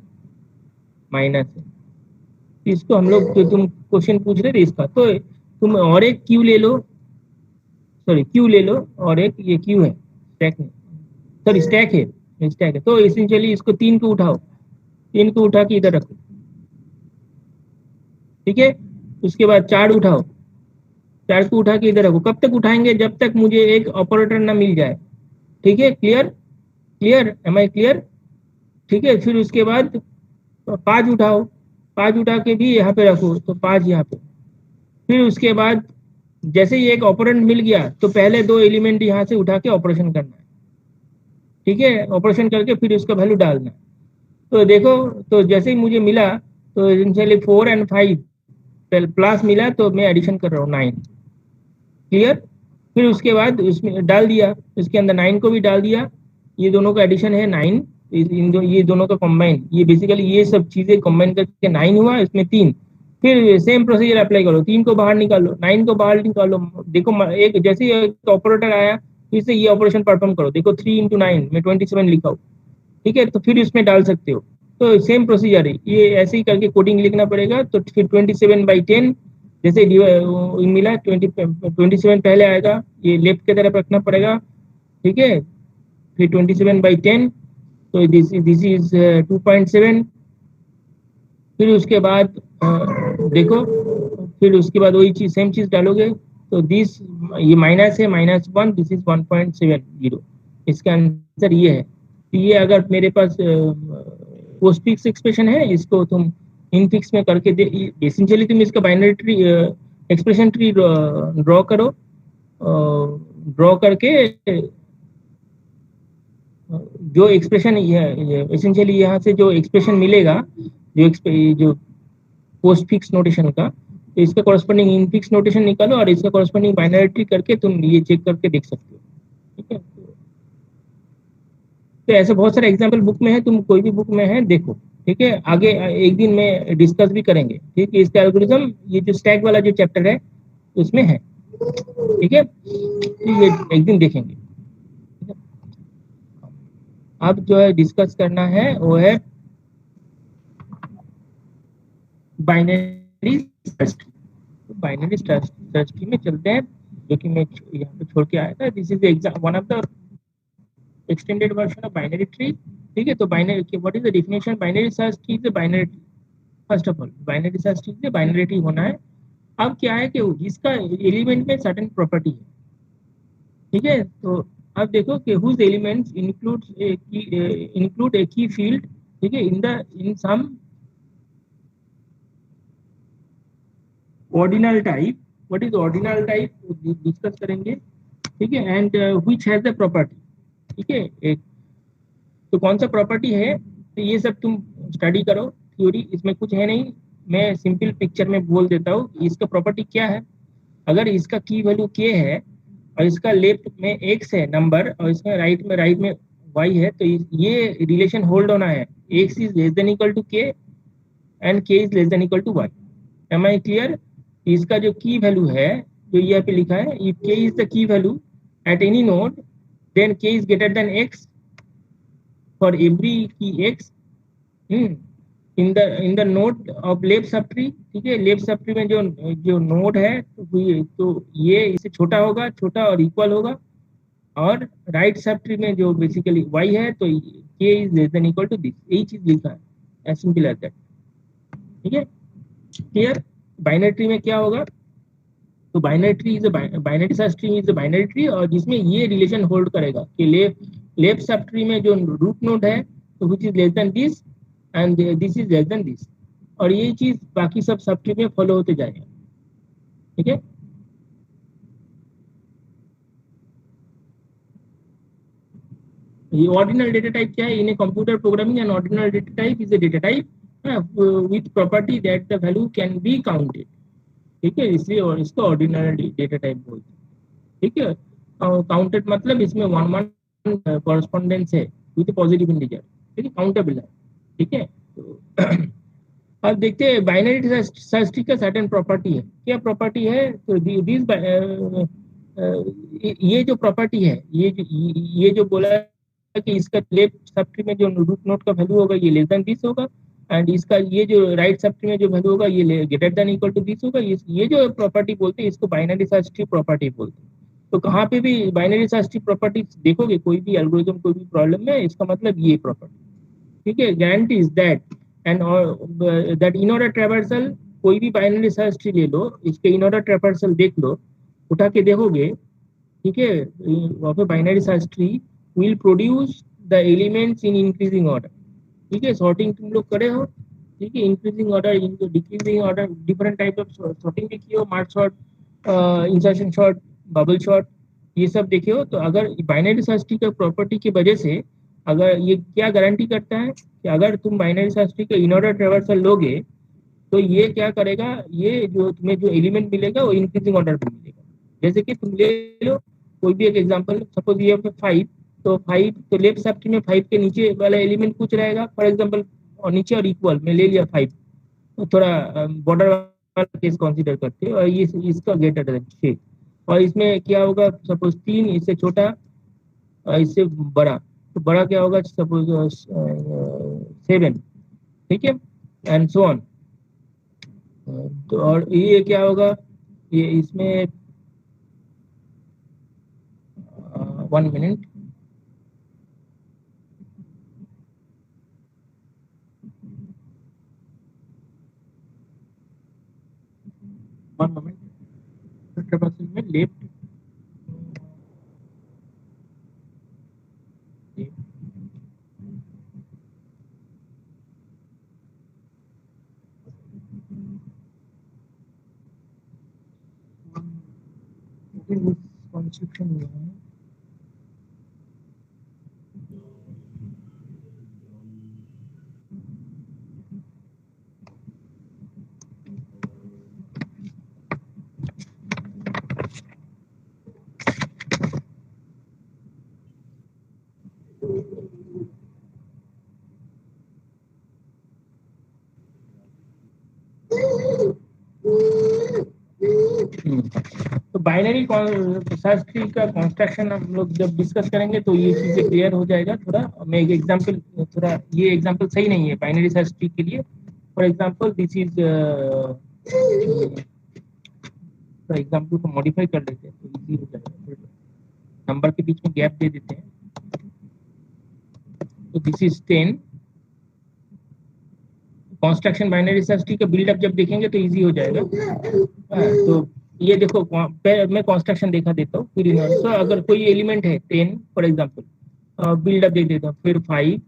माइनस है। इसको हम लोग, जो तुम क्वेश्चन पूछ रहे थे इसका, तो तुम और एक क्यू ले लो, सॉरी क्यू ले लो, और एक ये क्यू है स्टैक में, सॉरी स्टैक है। तो एसेंशियली इसको 3 को उठाओ, 3 को उठा के इधर रखो, ठीक है। उसके बाद 4 उठाओ, 4 को उठा के इधर रखो। कब तक उठाएंगे, जब तक मुझे एक ऑपरेटर ना मिल जाए, ठीक है। Clear clear, am I clear, ठीक है। फिर उसके बाद 5 उठाओ, 5 उठा के भी यहाँ पे रखो, तो 5 यहाँ पे। फिर उसके बाद जैसे ही एक ऑपरेंड मिल गया तो पहले 2 एलिमेंट यहाँ से उठा के ऑपरेशन करना है, ठीक है। ऑपरेशन करके फिर उसका वैल्यू डालना है। तो देखो, तो जैसे ही मुझे मिला, तो इनिशियली 4 और 5 प्लस मिला, तो मैं एडिशन कर रहा हूँ 9। क्लियर। फिर उसके बाद उसमें डाल दिया, इसके अंदर 9 को भी डाल दिया। ये दोनों का एडिशन है 9, ये दोनों का कंबाइन, ये बेसिकली ये सब चीजें कंबाइन करके 9 हुआ, इसमें 3। फिर सेम प्रोसीजर अप्लाई करो, 3 को बाहर निकालो, 9 को बाहर निकालो। देखो एक जैसे ही ऑपरेटर आया, फिर से ये ऑपरेशन परफॉर्म करो। देखो 3 × 9 में 27 लिखा हो, ठीक है। तो फिर इसमें डाल सकते हो। तो सेम प्रोसीजर है, ये ऐसे ही करके कोडिंग लिखना पड़ेगा। तो फिर 27/10 जैसे मिला, 27 पहले आएगा, ये लेफ्ट की तरफ रखना पड़ेगा, ठीक है। फिर 27/10, तो दिस इज 2.7। फिर उसके बाद देखो, फिर उसके बाद वही चीज सेम चीज डालोगे, तो दिस, ये माइनस है, -1, दिस इज 1.70। इसका आंसर ये है। तो ये अगर मेरे पास पोस्टफिक्स एक्सप्रेशन है, इसको तुम इनफिक्स में करके दे, एसेंशियली तुम इसका binary tree expression tree draw करो, ड्रॉ करके जो एक्सप्रेशन एसेंशियली यहाँ से जो एक्सप्रेशन मिलेगा, जो पोस्टफिक्स नोटेशन का, तो इसका कॉरस्पॉन्डिंग इनफिक्स नोटेशन निकालो और इसका कॉरस्पॉन्डिंग बाइनरी ट्री करके तुम ये चेक करके देख सकते हो, ठीक है। तो ऐसे बहुत सारे एग्जाम्पल बुक में है, तुम कोई भी बुक में है देखो, ठीक है। आगे एक दिन में डिस्कस भी करेंगे, ठीक है। इसका एल्गोरिथम, ये जो स्टैक वाला जो चैप्टर है उसमें है, ठीक है। तो ये एक दिन देखेंगे। अब जो है डिस्कस करना है वो है बाइनरी सर्च। बाइनरी सर्च की में चलते हैं, जो कि मैं यहाँ पे छोड़ के आया था। This is one of the extended version of binary tree, ठीक है। तो binary, what is the definition, binary search key is binary. First of all binary search key से बाइनरी ट्री होना है। अब क्या है कि इसका एलिमेंट में सर्टेन प्रॉपर्टी है, ठीक है। तो अब देखो कि हुज एलिमेंट्स इंक्लूड ए की फील्ड, ठीक है, in some ordinal type. What is ordinal type discuss करेंगे, ठीक है। And which has the property, ठीक है। एक तो कौन सा प्रॉपर्टी है, तो ये सब तुम स्टडी करो थ्योरी, इसमें कुछ है नहीं, मैं सिंपल पिक्चर में बोल देता हूँ इसका प्रॉपर्टी क्या है। अगर इसका की वैल्यू के है और इसका लेफ्ट में एक्स है नंबर और इसमें राइट में वाई है, तो ये रिलेशन होल्ड होना है, x is less than equal to k and k is less than equal to y. Am I clear? इसका जो की वैल्यू है जो यहाँ पे लिखा है, if K is the key value at any node then K is greater than X for every key X in the node of left सब ट्री। ठीक है, लेफ्ट सब ट्री में जो नोड है तो ये इससे छोटा होगा, छोटा और इक्वल होगा, और राइट सब ट्री में जो बेसिकली वाई है तो k is less than equal to this, यही चीज लिखा है, एज सिंपल एज दैट। ठीक है, क्लियर? बाइनरी ट्री में क्या होगा, तो binary tree is binary search tree is binary tree, और जिसमें ये रिलेशन होल्ड करेगा कि लेफ्ट सब ट्री में जो रूट नोड है तो which is less then this and this is less then this, और ये चीज बाकी सब ट्री में फॉलो होते जाएगा। ठीक है, ये ऑर्डिनल डेटा टाइप क्या है? In a computer programming an ordinal data type is a data type with property that the value can be counted. ठीक है, इसलिए और इसको ऑर्डिनल डेटा टाइप बोलते हैं। ठीक है, काउंटेड मतलब इसमें 1-1 कॉरेस्पॉन्डेंस है विथ पॉजिटिव इंटीजर। ठीक है, काउंटेबल है। ठीक है, तो अब देखते हैं बाइनरी सर्च ट्री का सर्टेन प्रॉपर्टी है। क्या प्रॉपर्टी है? तो दिस ये जो प्रॉपर्टी है, ये जो बोला है कि इसका लेफ्ट सब ट्री में जो रूट नोड का वैल्यू होगा ये लेस देन दिस होगा, एंड इसका ये जो राइट सब ट्री में जो वैल्यू होगा ये greater than equal to this होगा। ये जो प्रॉपर्टी बोलते हैं इसको बाइनरी सर्च ट्री प्रॉपर्टी बोलते हैं। तो कहाँ पे भी बाइनरी सर्च ट्री प्रॉपर्टी देखोगे, कोई भी एल्गोरिथम कोई भी प्रॉब्लम में, इसका मतलब ये प्रॉपर्टी। ठीक है, guarantee is that and that in order traversal, कोई भी बाइनरी सर्च ट्री ले लो, इसके इन ऑर्डर ट्रैवर्सल देख लो, उठा के देखोगे। ठीक है, वहाँ पे binary search tree will produce the elements in increasing order. ठीक है, सॉर्टिंग तुम लोग करे हो, ठीक है, increasing order, decreasing order, different type of sorting देखी हो, mark sort, insertion sort, bubble sort, ये सब देखे हो। तो अगर बाइनरी सर्च ट्री के प्रॉपर्टी की वजह से, अगर ये क्या गारंटी करता है कि अगर तुम बाइनरी सर्च ट्री के इन ऑर्डर ट्रैवर्सल लोगे तो ये क्या करेगा, ये जो तुम्हें जो एलिमेंट मिलेगा वो इंक्रीजिंग ऑर्डर में मिलेगा। जैसे कि तुम ले लो कोई भी एक एग्जांपल, सपोज ये 5, तो 5 तो लेफ्ट सब ट्री में 5 के नीचे वाला एलिमेंट कुछ रहेगा, फॉर एग्जांपल, और नीचे और इक्वल में ले लिया 5, तो थोड़ा बॉर्डर वाला केस कंसीडर करते हैं, और ये इसका ग्रेटर देन 6, और इसमें क्या होगा, सपोज 3 इससे छोटा और इससे बड़ा, तो बड़ा क्या होगा, सपोज 7। ठीक है, एंड सो ऑन। तो और ये क्या होगा, ये इसमें 1 मिनट, में लेफ्ट कॉन्सेप्शन में है। तो बाइनरी सर्च ट्री का कंस्ट्रक्शन हम लोग जब डिस्कस करेंगे तो ये चीजें क्लियर हो जाएगा। थोड़ा मैं एक एग्जांपल, थोड़ा ये एग्जांपल सही नहीं है बाइनरी सर्च ट्री के लिए। For example this is, example को मॉडिफाई कर लेते हैं तो इजी हो जाएगा, नंबर के बीच में गैप दे देते हैं। तो this is 10। Construction binary search tree का बिल्डअप जब देखेंगे तो इजी हो जाएगा। तो ये देखो, मैं कंस्ट्रक्शन देखा देता हूँ फिर तो अगर कोई एलिमेंट है 10 फॉर एग्जांपल, बिल्डअप दे देता हूँ, फिर 5,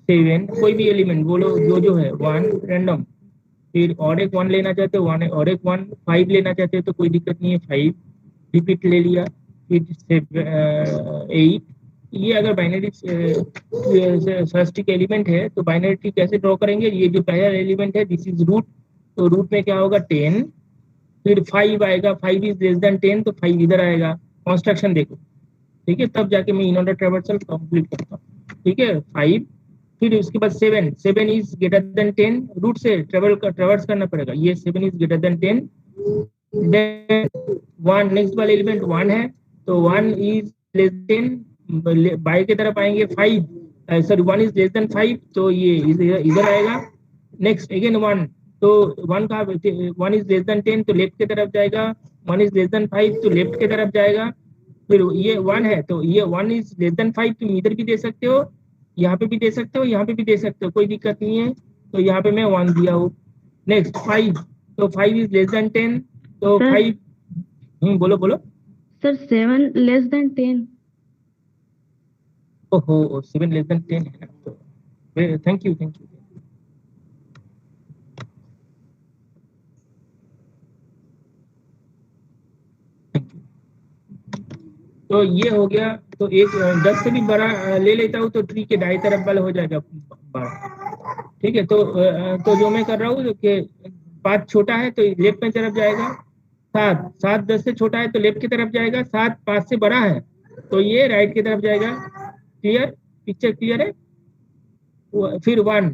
7, कोई भी एलिमेंट बोलो जो है 1 रैंडम, फिर और एक 1 लेना चाहते हो 1, और एक 1, 5 लेना चाहते हो तो कोई दिक्कत नहीं है, 5 रिपीट ले लिया, फिर 8, ये अगर बाइनरी षष्ठी का एलिमेंट है तो बाइनरी ट्री कैसे ड्रॉ करेंगे? ये जो पहला एलिमेंट है दिस इज रूट, तो रूट में क्या होगा 10, फिर 5 आएगा, 5 इज लेस देन 10 तो 5 इधर आएगा। कंस्ट्रक्शन देखो, ठीक है, तब जाके मैं इन ऑर्डर ट्रेवर्सल कंप्लीट करता हूँ। ठीक है, 5, फिर उसके बाद 7, 7 इज ग्रेटर देन 10, रूट से ट्रेवर्स करना पड़ेगा, ये 7 is greater than 10, then 1 next वाला एलिमेंट 1 है, तो 1 इज लेस देन, बाई की तरफ आएंगे 5, सॉरी 1 इज लेस देन 5 तो ये इधर आएगा। नेक्स्ट अगेन 1, तो 1 का 1 इज लेस देन 10 तो लेफ्ट की तरफ जाएगा, 1 इज लेस देन 5 तो लेफ्ट की तरफ जाएगा, फिर ये 1 है तो ये 1 इज लेस देन 5 तुम इधर भी दे सकते हो, यहाँ पे भी दे सकते हो, यहाँ पे भी दे सकते हो, कोई दिक्कत नहीं है, तो यहाँ पे मैं 1 दिया हूँ। नेक्स्ट 5, तो 5 इज लेस देन 10 तो सर 5, बोलो बोलो। Sir 7 less than 10। ओहो 7 लेस देन 10 है ना, तो थैंक यू थैंक यू। तो ये हो गया, तो एक 10 से भी बड़ा ले लेता हूँ तो ट्री के दाई तरफ वाला हो जाएगा 12। ठीक है, तो जो मैं कर रहा हूँ कि 5 छोटा है तो लेफ्ट में तरफ जाएगा, 7, 7 10 से छोटा है तो लेफ्ट की तरफ जाएगा, 7 5 से बड़ा है तो ये राइट की तरफ जाएगा। क्लियर, पिक्चर क्लियर है? फिर 1,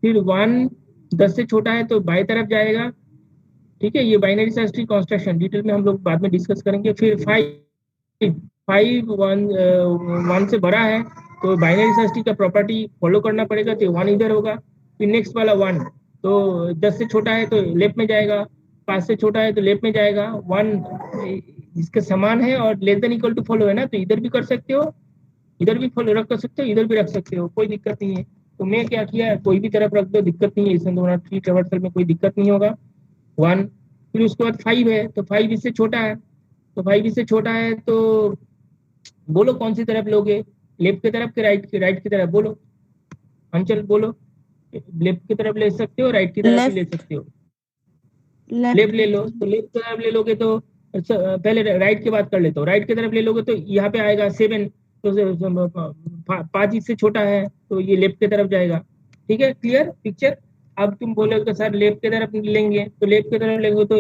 फिर 1 10 से छोटा है तो बाई तरफ जाएगा। ठीक है, ये binary search tree construction detail में हम लोग बाद में डिस्कस करेंगे। फिर 5, 5 1 से बड़ा है तो बाइनरी सर्च ट्री का प्रॉपर्टी फॉलो करना पड़ेगा, तो 1 इधर होगा। फिर नेक्स्ट वाला 1, तो 10 से छोटा है तो लेफ्ट में जाएगा, 5 से छोटा है तो लेफ्ट में जाएगा, 1 इसके समान है और less than equal to follow है ना, तो इधर भी कर सकते हो, इधर भी फॉलो रख सकते हो, इधर भी रख सकते हो, कोई दिक्कत नहीं है। तो मैं क्या किया, कोई भी तरफ रख दो, दिक्कत नहीं है, इसमें दोनों ट्री ट्रावर्सल में कोई दिक्कत नहीं होगा। 1, फिर उसके बाद 5 है तो 5 इससे छोटा है, तो 5 इससे छोटा है तो बोलो कौन सी तरफ लोगे, लेफ्ट की तरफ के राइट की तरफ, बोलो अंचल बोलो। लेफ्ट की तरफ ले सकते हो, राइट की तरफ भी ले सकते हो। लेफ्ट ले लो, तो लेफ्ट की तरफ ले लोगे तो अच्छा, पहले राइट की बात कर लेता हूँ, राइट की तरफ ले लोगे तो यहाँ पे आएगा 7, तो 5 इससे छोटा है तो ये लेफ्ट की तरफ जाएगा। ठीक है, क्लियर पिक्चर? अब तुम बोलोगे सर लेफ्ट की तरफ लेंगे, तो लेफ्ट की तरफ लेंगे तो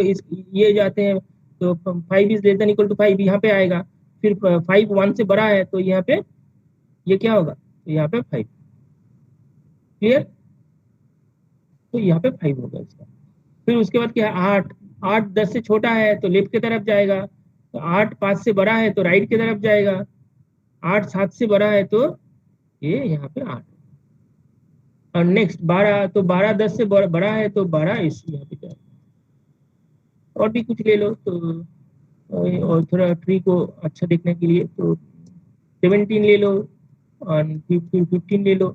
ये जाते हैं, तो 5 is less than equal to 5 यहाँ पे आएगा। फिर 5 1 से बड़ा है तो यहाँ पे ये क्या होगा, तो यहाँ पे 5। क्लियर, तो यहाँ पे 5 होगा इसका। फिर उसके बाद क्या है, 8, 8 10 से छोटा है तो लेफ्ट की तरफ जाएगा, तो 8 5 से बड़ा है तो राइट की तरफ जाएगा, 8 7 से बड़ा है तो ये यहाँ पे 8। और नेक्स्ट 12, तो 12 10 से बड़ा है तो 12 इस यहाँ पे जाएगा। और भी कुछ ले लो तो और थोड़ा ट्री को अच्छा देखने के लिए तो 17 ले लो और 15 ले लो।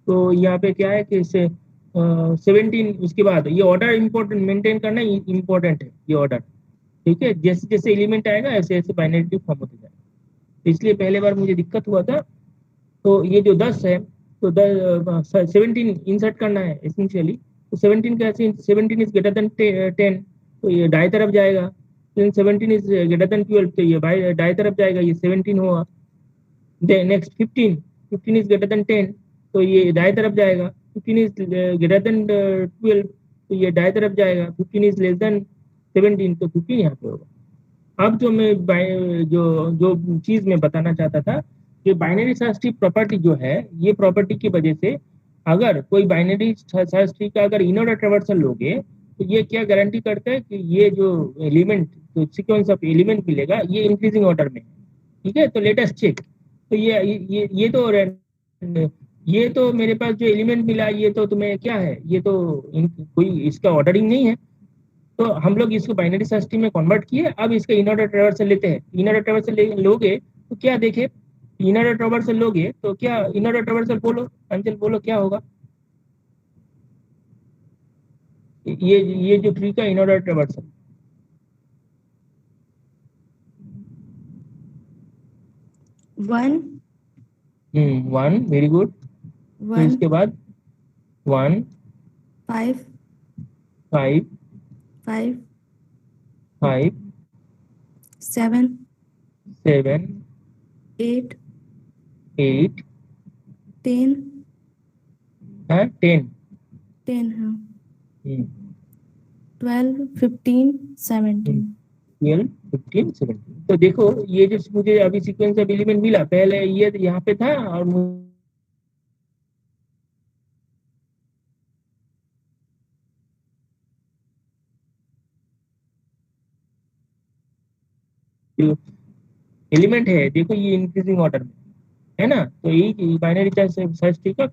तो यहाँ पे क्या है कि 17 उसके बाद ये ऑर्डर इम्पोर्टेंट मेंटेन करना इम्पोर्टेंट है, ये ऑर्डर। ठीक है, जैसे जैसे एलिमेंट आएगा ऐसे ऐसे बाइनरी ट्री फॉर्म होते जाएगा, तो इसलिए पहले बार मुझे दिक्कत हुआ था। तो ये जो 10 है तो 17 इंसर्ट करना है एसेंशियली, तो 17 कैसे, 17 इज ग्रेटर देन 10 तो ये दाएं तरफ जाएगा, 17 इज ग्रेटर देन 12 तो ये दाएं तरफ जाएगा, ये 17 होगा। नेक्स्ट 15, 15 इज ग्रेटर देन 10 तो ये दाएं तरफ जाएगा, 15 इज ग्रेटर देन 12 तो ये दाएं तरफ जाएगा, 15 इज लेस देन 17 तो 15 यहाँ पे होगा। अब जो मैं जो जो चीज मैं बताना चाहता था कि बाइनरी सर्च ट्री प्रॉपर्टी जो है, ये प्रॉपर्टी की वजह से अगर कोई बाइनरी सर्च ट्री का अगर इन ऑर्डर ट्रावर्सल लोगे तो ये क्या गारंटी करता है कि ये जो एलिमेंट, जो सीक्वेंस ऑफ एलिमेंट मिलेगा ये इंक्रीजिंग ऑर्डर में है। ठीक है, तो लेट अस चेक। तो ये तो मेरे पास जो एलिमेंट मिला ये तो तुम्हें क्या है, ये तो कोई इसका ऑर्डरिंग नहीं है, तो हम लोग इसको बाइनरी सर्च ट्री में कन्वर्ट किए। अब इसका इन ऑर्डर ट्रावर्सल लेते हैं, इन ऑर्डर ट्रावर्सल लोगे तो क्या देखे, इन ऑर्डर ट्रावर्सल लोगे तो क्या, इन ऑर्डर ट्रावर्सल बोलो अंचल बोलो क्या होगा, ये जो ट्री का in order traversal 1 1 very good, फिर 1 इसके बाद 1 5 5 5 5 7 7 8 8 10 है 10 10 हाँ 12 15 17। 12 15 17। तो देखो ये जो मुझे अभी सीक्वेंस ऑफ एलिमेंट मिला, पहले ये यहाँ पे था और एलिमेंट है देखो ये इंक्रीजिंग ऑर्डर में है ना, तो यही बाइनरी सर्च ट्री का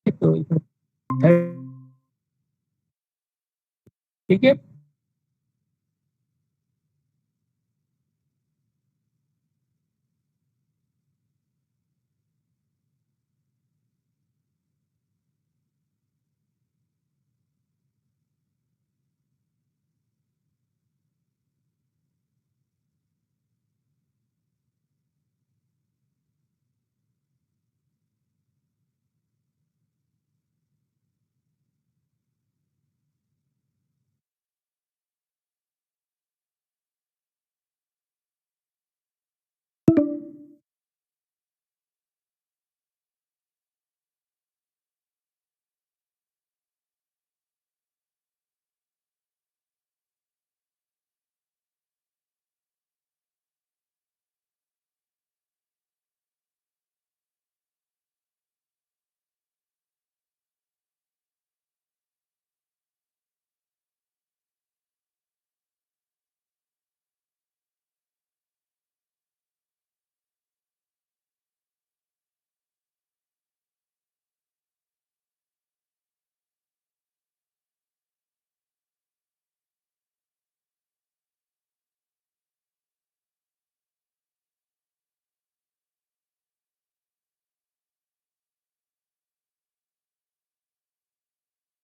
तो ठीक है।